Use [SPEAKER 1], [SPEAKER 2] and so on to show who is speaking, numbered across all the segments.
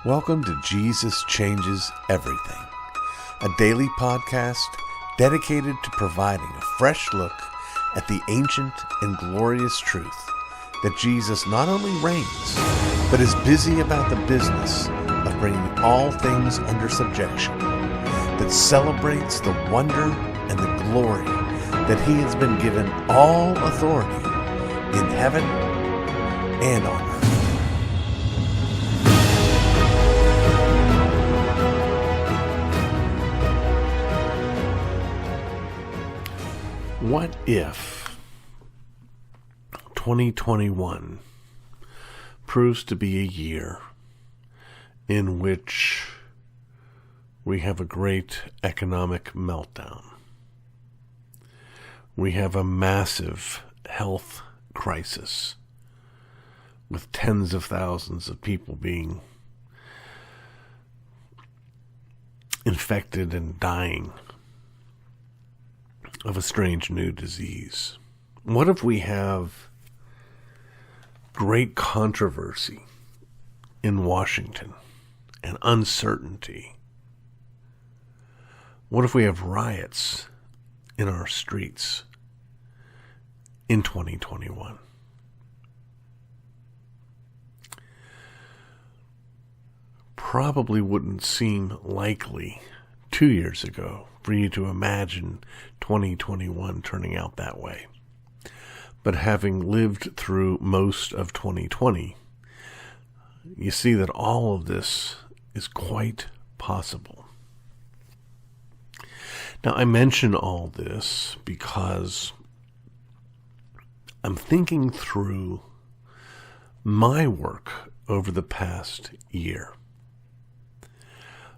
[SPEAKER 1] Welcome to Jesus Changes Everything, a daily podcast dedicated to providing a fresh look at the ancient and glorious truth that Jesus not only reigns, but is busy about the business of bringing all things under subjection, that celebrates the wonder and the glory that he has been given all authority in heaven and on earth. What if 2021 proves to be a year in which we have a great economic meltdown? We have a massive health crisis with tens of thousands of people being infected and dying of a strange new disease. What if we have great controversy in Washington and uncertainty? What if we have riots in our streets in 2021? Probably wouldn't seem likely 2 years ago for you to imagine 2021 turning out that way. But having lived through most of 2020, you see that all of this is quite possible. Now, I mention all this because I'm thinking through my work over the past year.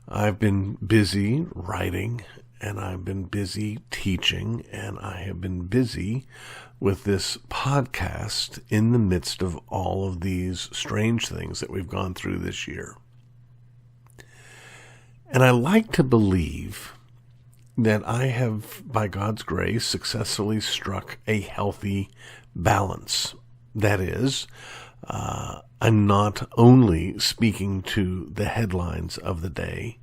[SPEAKER 1] I've been busy writing, and I've been busy teaching, and I have been busy with this podcast in the midst of all of these strange things that we've gone through this year. And I like to believe that I have, by God's grace, successfully struck a healthy balance. That is, I'm not only speaking to the headlines of the day,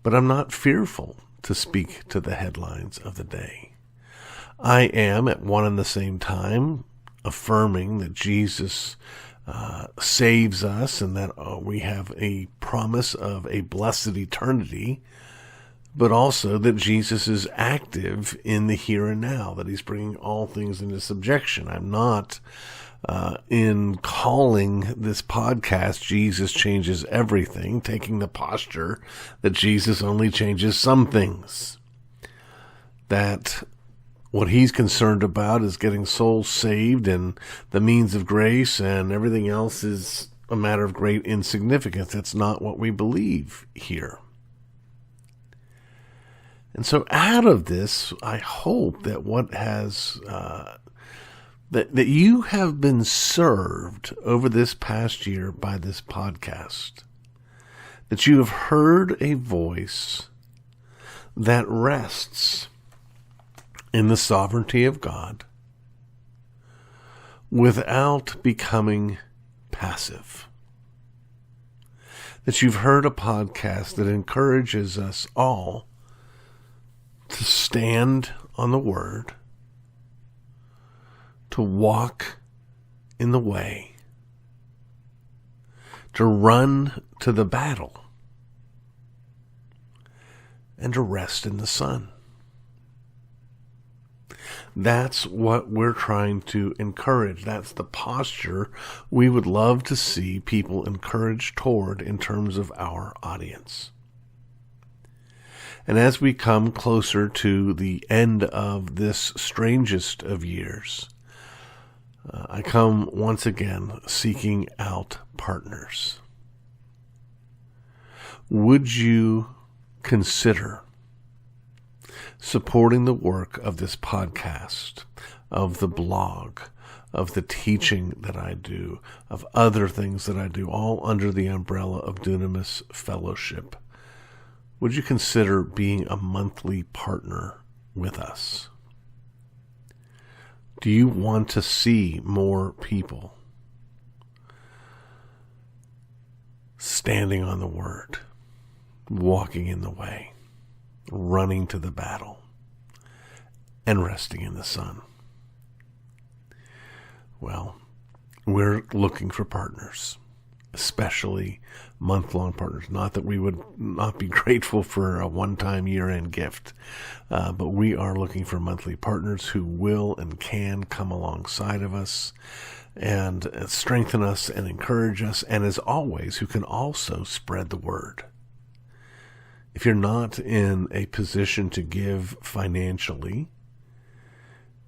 [SPEAKER 1] but I'm not fearful to speak to the headlines of the day. I am, at one and the same time, affirming that Jesus saves us and that we have a promise of a blessed eternity, but also that Jesus is active in the here and now, that he's bringing all things into subjection. I'm not in calling this podcast Jesus Changes Everything, taking the posture that Jesus only changes some things. That what he's concerned about is getting souls saved and the means of grace, and everything else is a matter of great insignificance. That's not what we believe here. And so out of this, I hope that what has that you have been served over this past year by this podcast, that you have heard a voice that rests in the sovereignty of God without becoming passive, that you've heard a podcast that encourages us all to stand on the Word, to walk in the way, to run to the battle, and to rest in the sun. That's what we're trying to encourage. That's the posture we would love to see people encouraged toward in terms of our audience. And as we come closer to the end of this strangest of years, I come once again seeking out partners. Would you consider supporting the work of this podcast, of the blog, of the teaching that I do, of other things that I do, all under the umbrella of Dunamis Fellowship? Would you consider being a monthly partner with us? Do you want to see more people standing on the word, walking in the way, running to the battle, and resting in the sun. Well, we're looking for partners, especially month-long partners. Not that we would not be grateful for a one-time year-end gift, but we are looking for monthly partners who will and can come alongside of us and strengthen us and encourage us, and as always, who can also spread the word. If you're not in a position to give financially,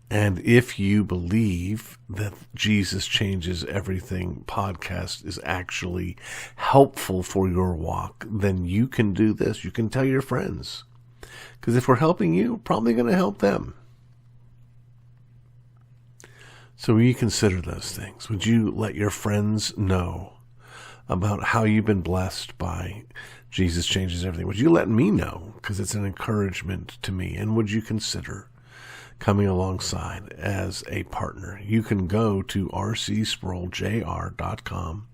[SPEAKER 1] and if you believe that Jesus Changes Everything podcast is actually helpful for your walk, then you can do this. You can tell your friends. Because if we're helping you, we're probably going to help them. So will you consider those things? Would you let your friends know about how you've been blessed by Jesus Changes Everything? Would you let me know? Because it's an encouragement to me. And would you consider coming alongside as a partner? You can go to rcsproulJR.com.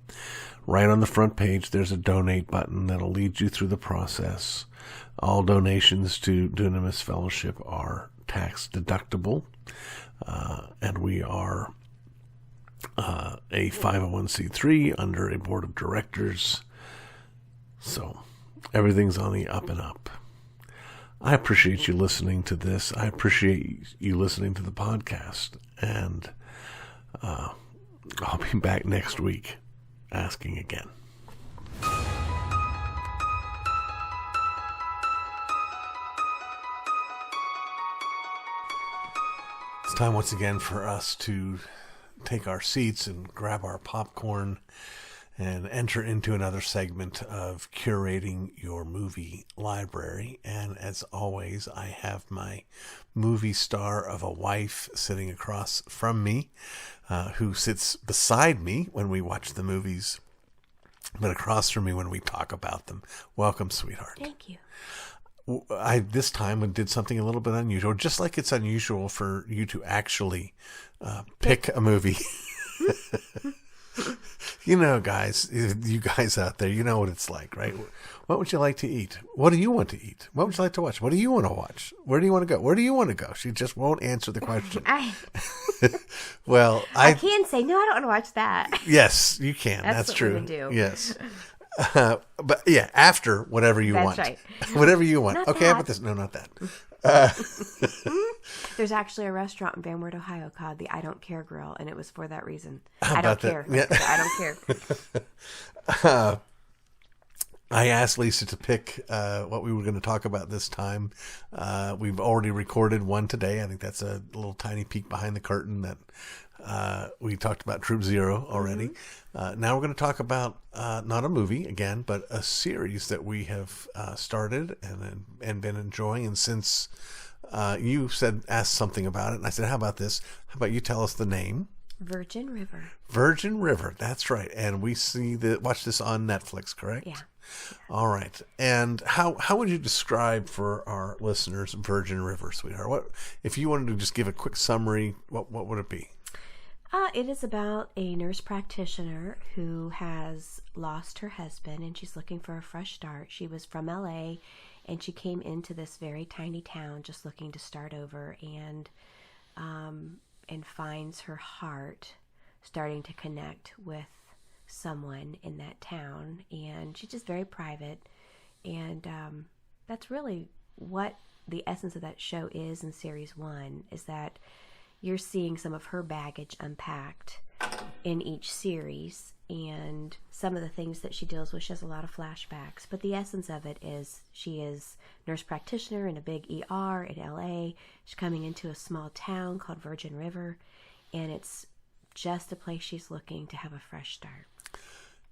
[SPEAKER 1] Right on the front page, there's a donate button that'll lead you through the process. All donations to Dunamis Fellowship are tax deductible, and we are a 501c3 under a board of directors. So everything's on the up and up. I appreciate you listening to this. I appreciate you listening to the podcast. And I'll be back next week asking again. It's time once again for us to take our seats and grab our popcorn and enter into another segment of curating your movie library. And as always, I have my movie star of a wife sitting across from me, who sits beside me when we watch the movies, but across from me when we talk about them. Welcome, sweetheart.
[SPEAKER 2] Thank you.
[SPEAKER 1] I this time did something a little bit unusual, just like it's unusual for you to actually pick a movie. You know, guys, you guys out there, you know what it's like, right? What would you like to eat? What do you want to eat? What would you like to watch? What do you want to watch? Where do you want to go? Where do you want to go? She just won't answer the question. Well, I
[SPEAKER 2] can say, no, I don't want to watch that.
[SPEAKER 1] Yes, you can. That's true.
[SPEAKER 2] What we do.
[SPEAKER 1] Yes. But yeah, after whatever you want.
[SPEAKER 2] That's right.
[SPEAKER 1] Whatever you want.
[SPEAKER 2] Not
[SPEAKER 1] okay,
[SPEAKER 2] that.
[SPEAKER 1] how about this? No, not that.
[SPEAKER 2] There's actually a restaurant in Van Wert, Ohio called the I Don't Care Grill, and it was for that reason.
[SPEAKER 1] How
[SPEAKER 2] I don't
[SPEAKER 1] about that?
[SPEAKER 2] care.
[SPEAKER 1] Yeah.
[SPEAKER 2] I don't care.
[SPEAKER 1] I asked Lisa to pick what we were going to talk about this time. We've already recorded one today. I think that's a little tiny peek behind the curtain that we talked about Troop Zero already. Mm-hmm. Now we're going to talk about not a movie again, but a series that we have started and been enjoying. And since you asked something about it, and I said, how about this? How about you tell us the name?
[SPEAKER 2] Virgin River.
[SPEAKER 1] Virgin River. That's right. And we watch this on Netflix, correct?
[SPEAKER 2] Yeah.
[SPEAKER 1] All right. And how would you describe for our listeners Virgin River, sweetheart? What if you wanted to just give a quick summary? What would it be?
[SPEAKER 2] It is about a nurse practitioner who has lost her husband, and she's looking for a fresh start. She was from LA, and she came into this very tiny town just looking to start over, and finds her heart starting to connect with someone in that town. And she's just very private, and that's really what the essence of that show is in series 1, is that you're seeing some of her baggage unpacked in each series, and some of the things that she deals with. She has a lot of flashbacks, but the essence of it is she is nurse practitioner in a big ER in LA. She's coming into a small town called Virgin River, and it's just a place she's looking to have a fresh start.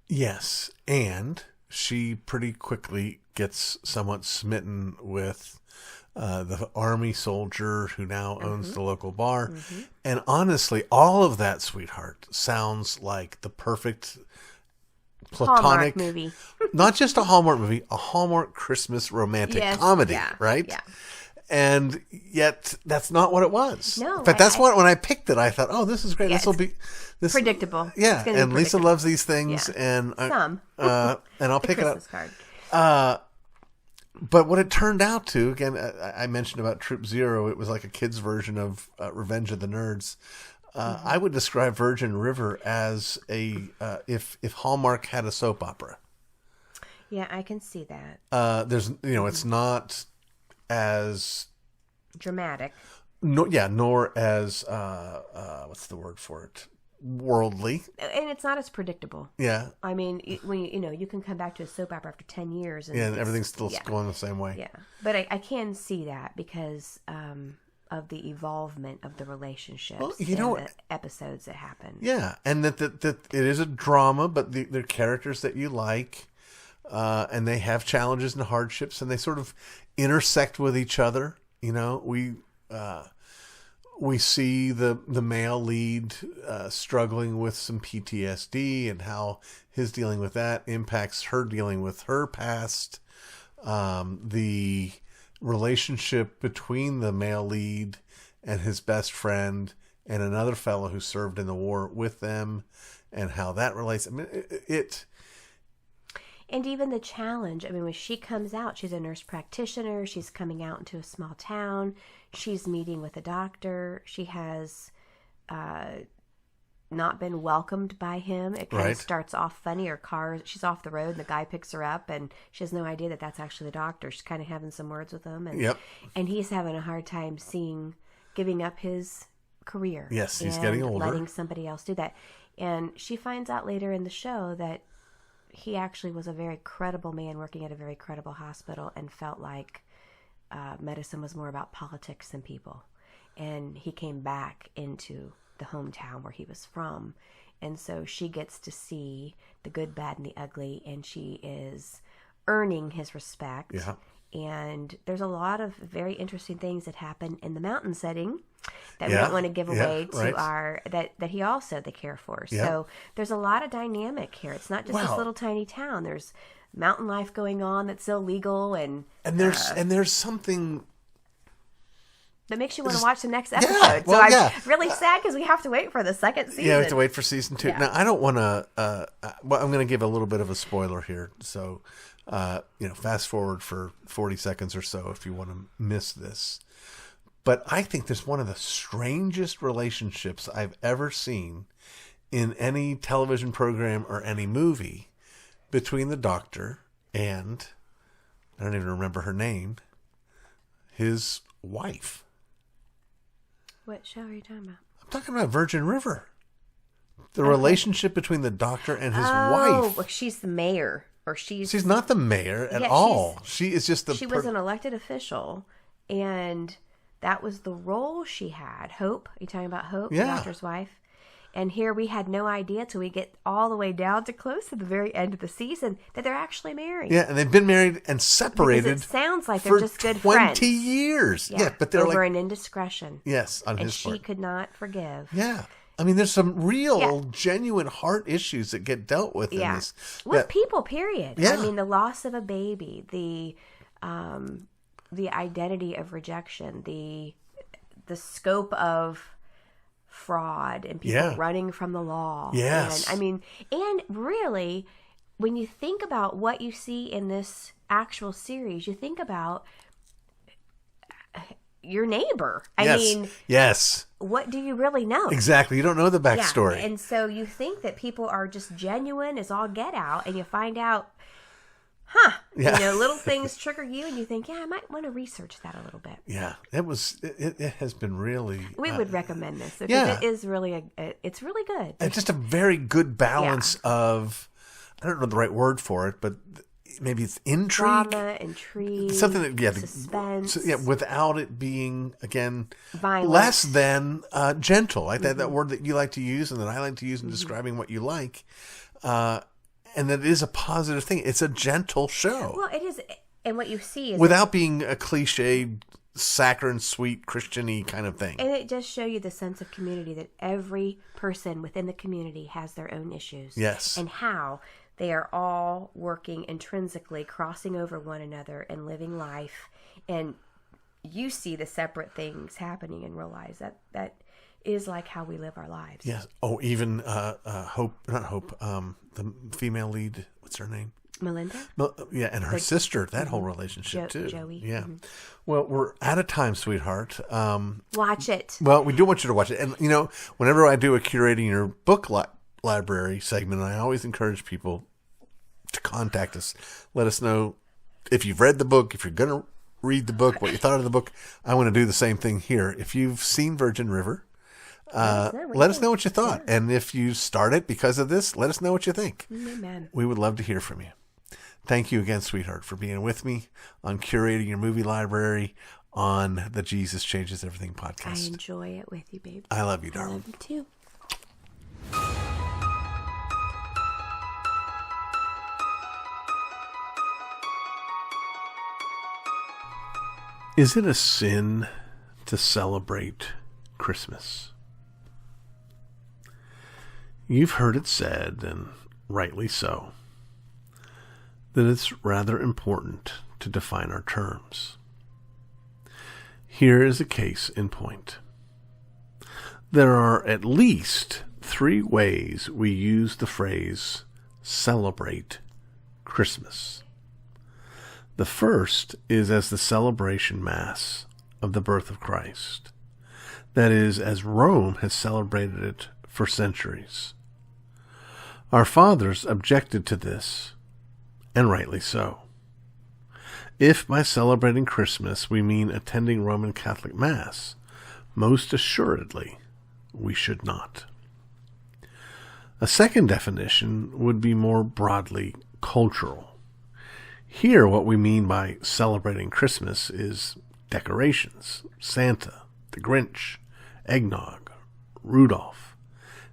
[SPEAKER 1] Yes, and she pretty quickly gets somewhat smitten with the army soldier who now owns the local bar. Mm-hmm. And honestly, all of that, sweetheart, sounds like the perfect platonic
[SPEAKER 2] Hallmark movie.
[SPEAKER 1] Not just a Hallmark movie, a Hallmark Christmas romantic comedy, right?
[SPEAKER 2] Yeah.
[SPEAKER 1] And yet, that's not what it was.
[SPEAKER 2] No,
[SPEAKER 1] in fact, that's what when I picked it, I thought, "Oh, this is great. This will be
[SPEAKER 2] predictable."
[SPEAKER 1] Yeah, and Lisa
[SPEAKER 2] predictable.
[SPEAKER 1] loves these things, and
[SPEAKER 2] Some.
[SPEAKER 1] And I'll pick it up.
[SPEAKER 2] Christmas card.
[SPEAKER 1] But what it turned out to, again, I mentioned about Troop Zero. It was like a kid's version of Revenge of the Nerds. I would describe Virgin River as if Hallmark had a soap opera.
[SPEAKER 2] Yeah, I can see that.
[SPEAKER 1] It's not as
[SPEAKER 2] dramatic.
[SPEAKER 1] Nor as what's the word for it? Worldly.
[SPEAKER 2] And it's not as predictable.
[SPEAKER 1] Yeah.
[SPEAKER 2] I mean, when you can come back to a soap opera after 10 years. And
[SPEAKER 1] everything's still going the same way.
[SPEAKER 2] Yeah. But I can see that because of the evolvement of the relationships and the episodes that happen.
[SPEAKER 1] Yeah. And that it is a drama, but they're characters that you like. And they have challenges and hardships, and they sort of intersect with each other. We see the male lead struggling with some PTSD and how his dealing with that impacts her dealing with her past. The relationship between the male lead and his best friend and another fellow who served in the war with them, and how that relates. I mean,
[SPEAKER 2] And even the challenge, I mean, when she comes out, she's a nurse practitioner. She's coming out into a small town. She's meeting with a doctor. She has not been welcomed by him. It kind of starts off funny. Her car, she's off the road, and the guy picks her up, and she has no idea that that's actually the doctor. She's kind of having some words with him. And he's having a hard time giving up his career.
[SPEAKER 1] Yes, he's getting older.
[SPEAKER 2] Letting somebody else do that. And she finds out later in the show that he actually was a very credible man working at a very credible hospital and felt like medicine was more about politics than people. And he came back into the hometown where he was from. And so she gets to see the good, bad, and the ugly, and she is earning his respect.
[SPEAKER 1] Yeah.
[SPEAKER 2] And there's a lot of very interesting things that happen in the mountain setting that we don't want to give away to that he also they care for.
[SPEAKER 1] Yeah.
[SPEAKER 2] So there's a lot of dynamic here. It's not just this little tiny town. There's mountain life going on that's illegal, and
[SPEAKER 1] there's something
[SPEAKER 2] that makes you want to watch the next episode. So I'm really sad because we have to wait for the second season.
[SPEAKER 1] Yeah, we have to wait for season 2.
[SPEAKER 2] Yeah.
[SPEAKER 1] Now, I don't want to. I'm going to give a little bit of a spoiler here. So, fast forward for 40 seconds or so if you want to miss this. But I think there's one of the strangest relationships I've ever seen in any television program or any movie between the doctor and, I don't even remember her name, his wife.
[SPEAKER 2] What show are you talking about?
[SPEAKER 1] I'm talking about Virgin River. The relationship between the doctor and his wife.
[SPEAKER 2] Oh, she's the mayor. Or she's
[SPEAKER 1] not the mayor at all. She is just
[SPEAKER 2] She was an elected official, and that was the role she had. Hope? Are you talking about Hope, the doctor's wife? And here we had no idea till we get all the way down to close to the very end of the season that they're actually married.
[SPEAKER 1] Yeah, and they've been married and separated.
[SPEAKER 2] Because it sounds like they're just good friends.
[SPEAKER 1] 20 years. Yeah, but they're
[SPEAKER 2] over an indiscretion.
[SPEAKER 1] Yes, on his part.
[SPEAKER 2] And she could not forgive.
[SPEAKER 1] Yeah. I mean, there's some real, genuine heart issues that get dealt with in this.
[SPEAKER 2] With people, period.
[SPEAKER 1] Yeah.
[SPEAKER 2] I mean, the loss of a baby, the identity of rejection, the scope of fraud and people running from the law.
[SPEAKER 1] Yes.
[SPEAKER 2] And, I mean, and really, when you think about what you see in this actual series, you think about your neighbor. I mean, what do you really know?
[SPEAKER 1] Exactly. You don't know the backstory.
[SPEAKER 2] Yeah. And so you think that people are just genuine as all get out, and you find out, little things trigger you, and you think, I might want to research that a little bit.
[SPEAKER 1] Yeah. It has been really...
[SPEAKER 2] We would recommend this. Because it is really, it's really good.
[SPEAKER 1] It's just a very good balance of, I don't know the right word for it, but maybe it's intrigue.
[SPEAKER 2] Drama, intrigue,
[SPEAKER 1] something that,
[SPEAKER 2] suspense.
[SPEAKER 1] Without it being, again,
[SPEAKER 2] violent.
[SPEAKER 1] Less than gentle. Like that word that you like to use and that I like to use in describing what you like. And that is a positive thing. It's a gentle show.
[SPEAKER 2] Well, it is. And what you see is...
[SPEAKER 1] Without being a cliched, saccharine, sweet, Christian-y kind of thing.
[SPEAKER 2] And it does show you the sense of community, that every person within the community has their own issues.
[SPEAKER 1] Yes.
[SPEAKER 2] And how they are all working intrinsically, crossing over one another and living life. And you see the separate things happening and realize that is like how we live our lives.
[SPEAKER 1] Yes. Oh, even Hope, not Hope, the female lead, what's her name?
[SPEAKER 2] Melinda?
[SPEAKER 1] Yeah, and her sister, that whole relationship too.
[SPEAKER 2] Joey.
[SPEAKER 1] Yeah. Well, we're out of time, sweetheart.
[SPEAKER 2] Watch it.
[SPEAKER 1] Well, we do want you to watch it. And, whenever I do a curating your book library segment, I always encourage people to contact us. Let us know if you've read the book, if you're going to read the book, what you thought of the book. I want to do the same thing here. If you've seen Virgin River, let us know what you thought. Yeah. And if you start it because of this, let us know what you think.
[SPEAKER 2] Amen.
[SPEAKER 1] We would love to hear from you. Thank you again, sweetheart, for being with me on curating your movie library on the Jesus Changes Everything podcast.
[SPEAKER 2] I enjoy it with you, babe.
[SPEAKER 1] I love you, darling.
[SPEAKER 2] I love you too.
[SPEAKER 1] Is it a sin to celebrate Christmas? You've heard it said, and rightly so, that it's rather important to define our terms. Here is a case in point. There are at least 3 ways we use the phrase celebrate Christmas. The first is as the celebration Mass of the birth of Christ. That is, as Rome has celebrated it for centuries. Our fathers objected to this, and rightly so. If by celebrating Christmas we mean attending Roman Catholic Mass, most assuredly we should not. A second definition would be more broadly cultural. Here, what we mean by celebrating Christmas is decorations, Santa, the Grinch, eggnog, Rudolph,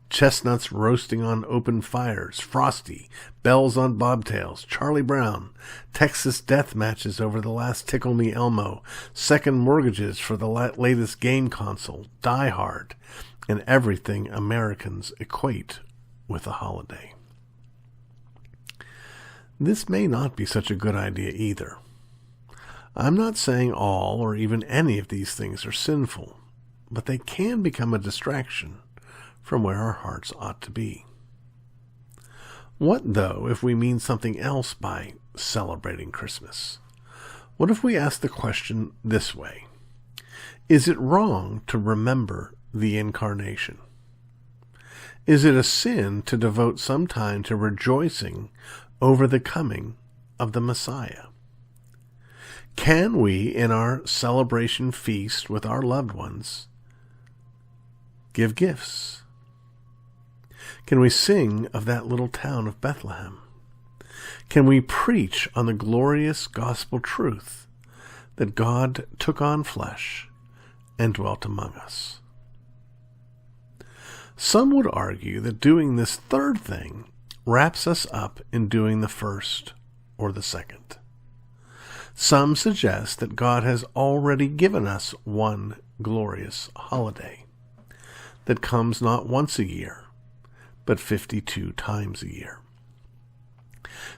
[SPEAKER 1] chestnuts roasting on open fires, Frosty, bells on bobtails, Charlie Brown, Texas death matches over the last Tickle Me Elmo, second mortgages for the latest game console, Die Hard, and everything Americans equate with a holiday. This may not be such a good idea either. I'm not saying all or even any of these things are sinful, but they can become a distraction from where our hearts ought to be. What, though, if we mean something else by celebrating Christmas? What if we ask the question this way? Is it wrong to remember the Incarnation? Is it a sin to devote some time to rejoicing over the coming of the Messiah? Can we, in our celebration feast with our loved ones, give gifts? Can we sing of that little town of Bethlehem? Can we preach on the glorious gospel truth that God took on flesh and dwelt among us? Some would argue that doing this third thing wraps us up in doing the first or the second. Some suggest that God has already given us one glorious holiday that comes not once a year, but 52 times a year.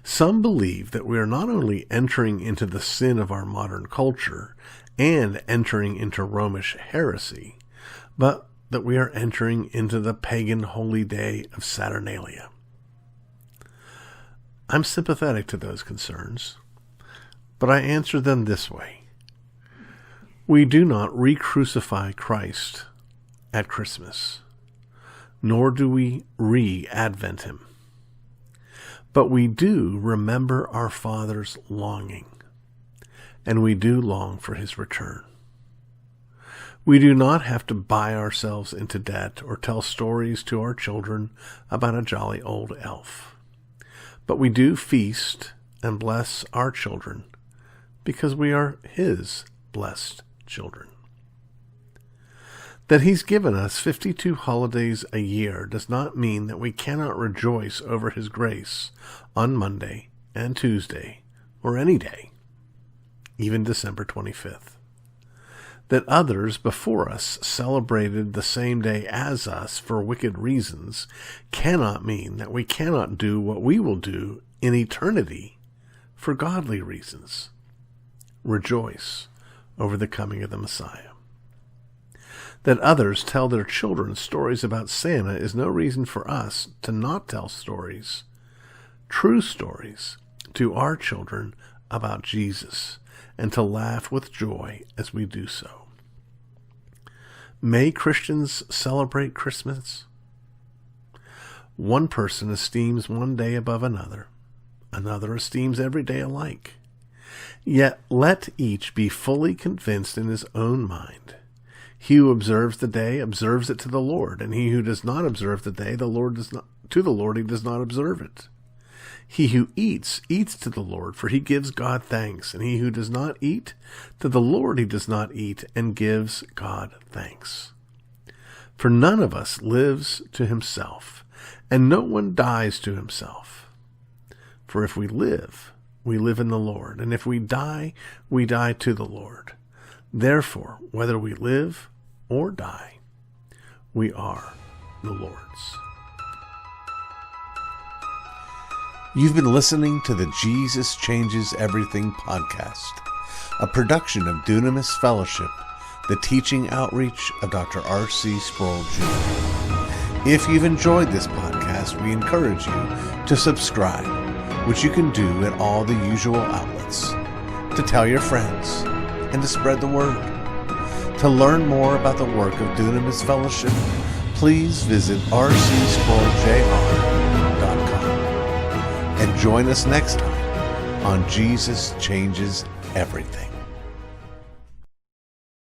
[SPEAKER 1] Some believe that we are not only entering into the sin of our modern culture and entering into Romish heresy, but that we are entering into the pagan holy day of Saturnalia. I'm sympathetic to those concerns, but I answer them this way. We do not re-crucify Christ at Christmas, nor do we re-advent him. But we do remember our Father's longing, and we do long for his return. We do not have to buy ourselves into debt or tell stories to our children about a jolly old elf. But we do feast and bless our children because we are his blessed children. That he's given us 52 holidays a year does not mean that we cannot rejoice over his grace on Monday and Tuesday or any day, even December 25th. That others before us celebrated the same day as us for wicked reasons cannot mean that we cannot do what we will do in eternity for godly reasons. Rejoice over the coming of the Messiah. That others tell their children stories about Santa is no reason for us to not tell stories, true stories, to our children about Jesus, and to laugh with joy as we do so. May Christians celebrate Christmas? One person esteems one day above another. Another esteems every day alike. Yet let each be fully convinced in his own mind. He who observes the day observes it to the Lord, and he who does not observe the day, to the Lord he does not observe it. He who eats, eats to the Lord, for he gives God thanks, and he who does not eat, to the Lord he does not eat, and gives God thanks. For none of us lives to himself, and no one dies to himself. For if we live in the Lord, and if we die to the Lord. Therefore, whether we live or die, we are the Lord's. You've been listening to the Jesus Changes Everything podcast, a production of Dunamis Fellowship, the teaching outreach of Dr. R.C. Sproul Jr. If you've enjoyed this podcast, we encourage you to subscribe, which you can do at all the usual outlets, to tell your friends, and to spread the word. To learn more about the work of Dunamis Fellowship, please visit rcsproulJR.com and join us next time on Jesus Changes Everything.